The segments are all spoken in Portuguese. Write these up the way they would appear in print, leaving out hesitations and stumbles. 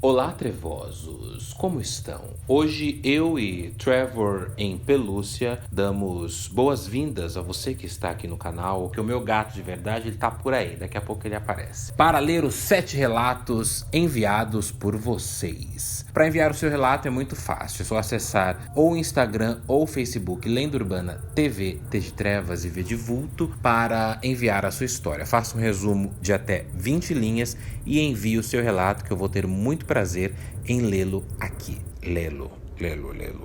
Olá, trevosos! Como estão? Hoje eu e Trevor em pelúcia damos boas-vindas a você que está aqui no canal, que o meu gato de verdade ele tá por aí, daqui a pouco ele aparece, para ler os 7 relatos enviados por vocês. Para enviar o seu relato é muito fácil, é só acessar ou o Instagram ou o Facebook Lenda Urbana TV, T de Trevas e V de Vulto para enviar a sua história. Faça um resumo de até 20 linhas e envie o seu relato que eu vou ter muito prazer em lê-lo aqui. Lê-lo.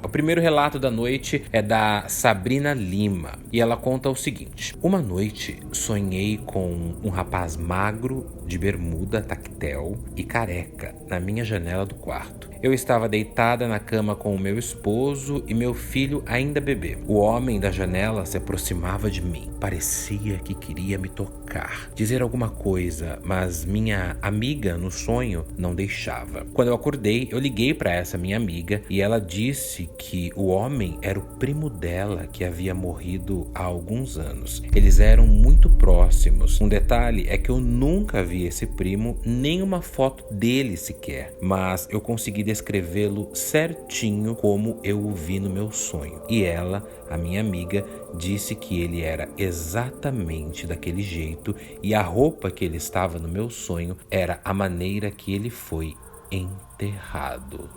O primeiro relato da noite é da Sabrina Lima e ela conta o seguinte: uma noite sonhei com um rapaz magro, de bermuda tactel e careca na minha janela do quarto. Eu estava deitada na cama com o meu esposo e meu filho ainda bebê. O homem da janela se aproximava de mim. Parecia que queria me tocar, dizer alguma coisa, mas minha amiga no sonho não deixava. Quando eu acordei, eu liguei para essa minha amiga e ela disse que o homem era o primo dela que havia morrido há alguns anos. Eles eram muito próximos. Um detalhe é que eu nunca vi esse primo, nem uma foto dele sequer, mas eu consegui descrevê-lo certinho como eu o vi no meu sonho. E ela, a minha amiga, disse que ele era exatamente daquele jeito e a roupa que ele estava no meu sonho era a maneira que ele foi enterrado.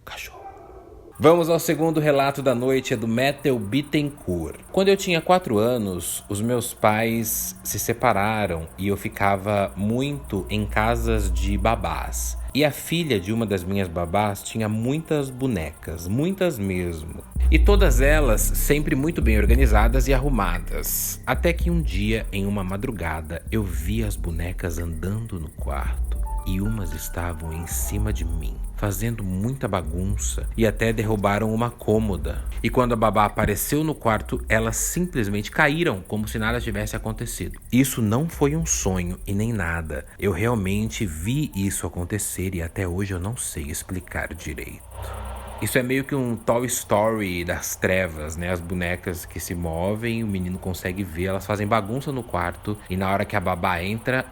Cachorro. Vamos ao segundo relato da noite, é do Metal Bittencourt. Quando eu tinha 4 anos, os meus pais se separaram e eu ficava muito em casas de babás. E a filha de uma das minhas babás tinha muitas bonecas, muitas mesmo. E todas elas sempre muito bem organizadas e arrumadas. Até que um dia, em uma madrugada, eu vi as bonecas andando no quarto. E umas estavam em cima de mim, fazendo muita bagunça e até derrubaram uma cômoda. E quando a babá apareceu no quarto, elas simplesmente caíram como se nada tivesse acontecido. Isso não foi um sonho e nem nada. Eu realmente vi isso acontecer e até hoje eu não sei explicar direito. Isso é meio que um Toy Story das trevas, né? As bonecas que se movem, o menino consegue ver, elas fazem bagunça no quarto e na hora que a babá entra...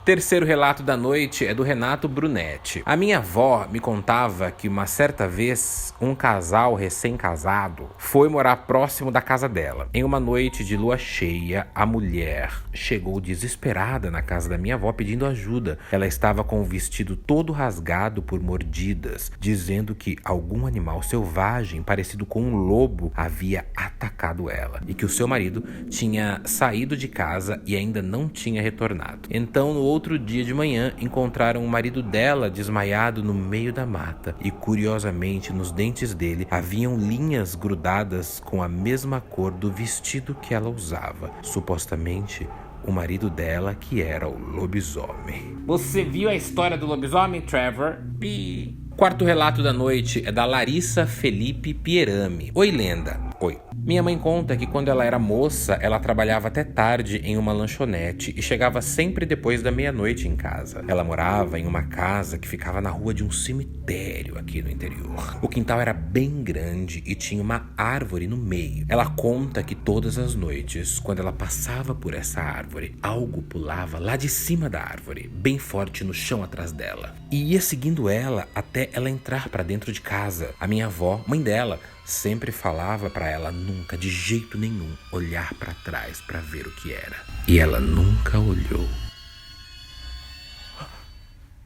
Terceiro relato da noite é do Renato Brunetti. A minha avó me contava que uma certa vez um casal recém-casado foi morar próximo da casa dela. Em uma noite de lua cheia, a mulher chegou desesperada na casa da minha avó pedindo ajuda. Ela estava com o vestido todo rasgado por mordidas, dizendo que algum animal selvagem parecido com um lobo havia atacado ela e que o seu marido tinha saído de casa e ainda não tinha retornado. Então, no outro dia de manhã, encontraram o marido dela desmaiado no meio da mata e, curiosamente, nos dentes dele haviam linhas grudadas com a mesma cor do vestido que ela usava. Supostamente, o marido dela que era o lobisomem. Você viu a história do lobisomem, Trevor? Quarto relato da noite é da Larissa Felipe Pierami. Oi, lenda. Oi. Minha mãe conta que quando ela era moça, ela trabalhava até tarde em uma lanchonete e chegava sempre depois da meia-noite em casa. Ela morava em uma casa que ficava na rua de um cemitério aqui no interior. O quintal era bem grande e tinha uma árvore no meio. Ela conta que todas as noites, quando ela passava por essa árvore, algo pulava lá de cima da árvore, bem forte no chão atrás dela. E ia seguindo ela até ela entrar para dentro de casa. A minha avó, mãe dela, sempre falava para ela nunca, de jeito nenhum, olhar para trás para ver o que era. E ela nunca olhou.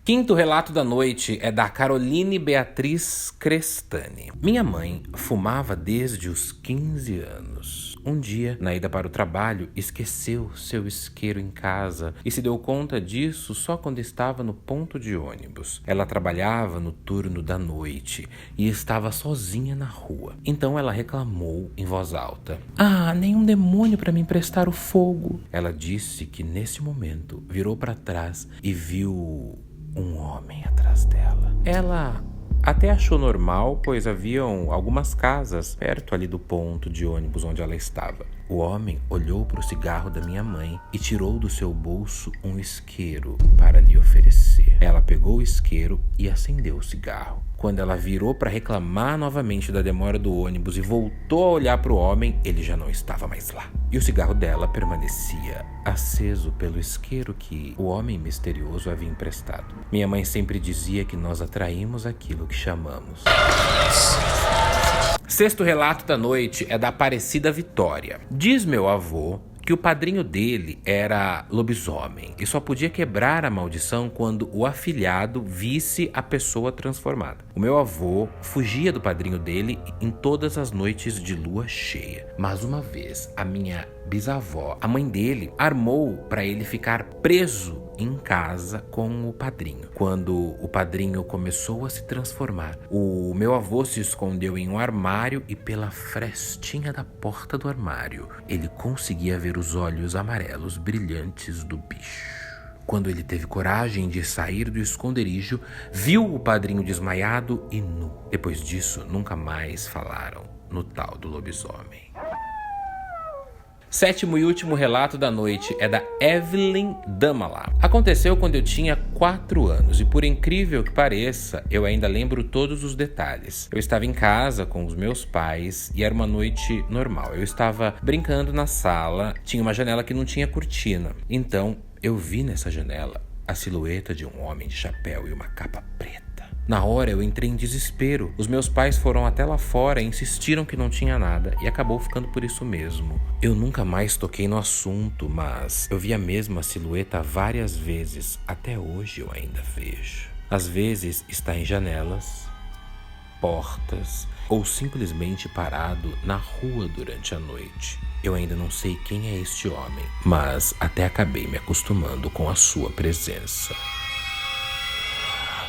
Quinto relato da noite é da Caroline Beatriz Crestani. Minha mãe fumava desde os 15 anos. Um dia, na ida para o trabalho, esqueceu seu isqueiro em casa e se deu conta disso só quando estava no ponto de ônibus. Ela trabalhava no turno da noite e estava sozinha na rua. Então ela reclamou em voz alta: "Ah, nenhum demônio para me emprestar o fogo." Ela disse que nesse momento virou para trás e viu um homem atrás dela. Ela até achou normal, pois haviam algumas casas perto ali do ponto de ônibus onde ela estava. O homem olhou para o cigarro da minha mãe e tirou do seu bolso um isqueiro para lhe oferecer. Ela pegou o isqueiro e acendeu o cigarro. Quando ela virou para reclamar novamente da demora do ônibus e voltou a olhar para o homem, ele já não estava mais lá. E o cigarro dela permanecia aceso pelo isqueiro que o homem misterioso havia emprestado. Minha mãe sempre dizia que nós atraímos aquilo que chamamos. Sexto relato da noite é da Aparecida Vitória. Diz meu avô que o padrinho dele era lobisomem e só podia quebrar a maldição quando o afilhado visse a pessoa transformada. O meu avô fugia do padrinho dele em todas as noites de lua cheia. Mas uma vez, a minha bisavó, a mãe dele, armou para ele ficar preso em casa com o padrinho. Quando o padrinho começou a se transformar, o meu avô se escondeu em um armário e pela frestinha da porta do armário, ele conseguia ver os olhos amarelos brilhantes do bicho. Quando ele teve coragem de sair do esconderijo, viu o padrinho desmaiado e nu. Depois disso, nunca mais falaram no tal do lobisomem. Sétimo e último relato da noite é da Evelyn Damala. Aconteceu quando eu tinha 4 anos e, por incrível que pareça, eu ainda lembro todos os detalhes. Eu estava em casa com os meus pais e era uma noite normal. Eu estava brincando na sala, tinha uma janela que não tinha cortina. Então, eu vi nessa janela a silhueta de um homem de chapéu e uma capa preta. Na hora eu entrei em desespero. Os meus pais foram até lá fora e insistiram que não tinha nada e acabou ficando por isso mesmo. Eu nunca mais toquei no assunto, mas eu vi a mesma silhueta várias vezes. Até hoje eu ainda vejo. Às vezes está em janelas, portas ou simplesmente parado na rua durante a noite. Eu ainda não sei quem é este homem, mas até acabei me acostumando com a sua presença.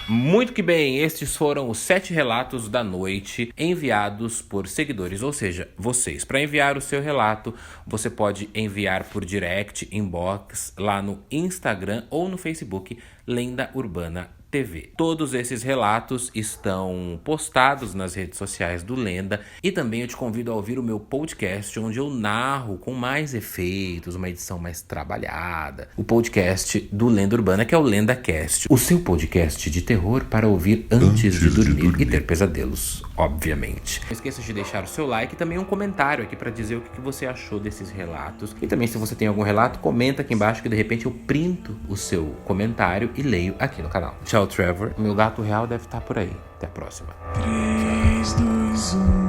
Muito que bem, estes foram os 7 relatos da noite enviados por seguidores, ou seja, vocês. Para enviar o seu relato, você pode enviar por direct, inbox, lá no Instagram ou no Facebook, Lenda Urbana TV. Todos esses relatos estão postados nas redes sociais do Lenda e também eu te convido a ouvir o meu podcast, onde eu narro com mais efeitos, uma edição mais trabalhada, o podcast do Lenda Urbana, que é o LendaCast, o seu podcast de terror para ouvir antes de dormir e ter pesadelos, obviamente. Não esqueça de deixar o seu like e também um comentário aqui para dizer o que você achou desses relatos. E também, se você tem algum relato, comenta aqui embaixo que de repente eu printo o seu comentário e leio aqui no canal. Tchau, Trevor. Meu gato real deve estar por aí. Até a próxima. 3, 2, 1